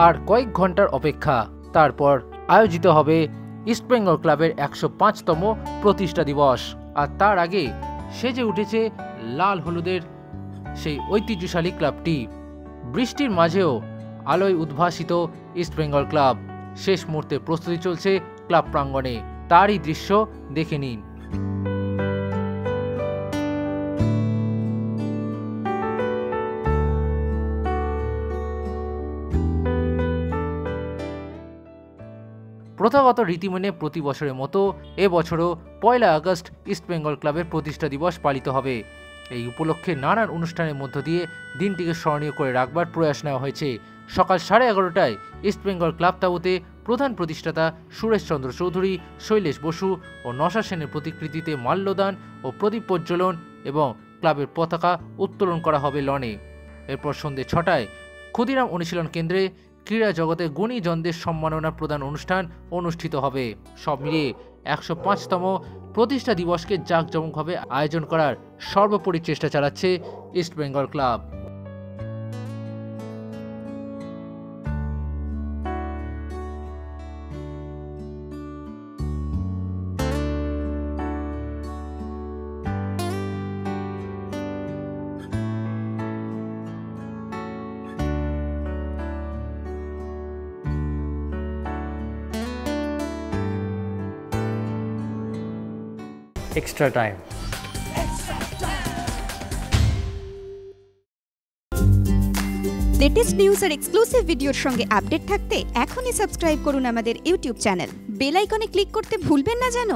আর কয়েক ঘন্টার অপেক্ষা, তারপর আয়োজিত হবে ইস্টবেঙ্গল ক্লাবের 105তম প্রতিষ্ঠা দিবস। আর তার আগে সেজে উঠেছে লাল হলুদের সেই ঐতিহ্যশালী ক্লাবটি। বৃষ্টির মাঝেও আলোয় উদ্ভাসিত ইস্টবেঙ্গল ক্লাব। শেষ মুহূর্তে প্রস্তুতি চলছে ক্লাব প্রাঙ্গণে, তারই দৃশ্য দেখে নিন। প্রথাগত রীতি মেনে প্রতি বছরের মতো এবছরও 1 আগস্ট ইস্টবেঙ্গল ক্লাবের প্রতিষ্ঠা দিবস পালিত হবে। এই উপলক্ষে নানান অনুষ্ঠানের মধ্য দিয়ে দিনটিকে স্মরণীয় করে রাখবার প্রয়াস নেওয়া হয়েছে। সকাল 11:30টায় ইস্টবেঙ্গল ক্লাব তাঁবুতে প্রধান প্রতিষ্ঠাতা সুরেশ চন্দ্র চৌধুরী, শৈলেশ বসু ও নশা সেনের প্রতিকৃতিতে মাল্যদান ও প্রদীপ প্রজ্বলন এবং ক্লাবের পতাকা উত্তোলন করা হবে লনে। এরপর সন্ধ্যে 6টায় ক্ষুদিরাম অনুশীলন কেন্দ্রে ক্রীড়া জগতে গুণীজনদের সম্মাননা প্রদান অনুষ্ঠান অনুষ্ঠিত হবে। সব মিলিয়ে 105তম প্রতিষ্ঠা দিবসকে জাঁকজমকভাবে আয়োজন করার সর্বোপরি চেষ্টা চালাচ্ছে East Bengal club. Extra time. Latest news আর এক্সক্লুসিভ ভিডিওর সঙ্গে আপডেট থাকতে এখনই সাবস্ক্রাইব করুন আমাদের ইউটিউব চ্যানেল। বেল আইকনে ক্লিক করতে ভুলবেন না যেন।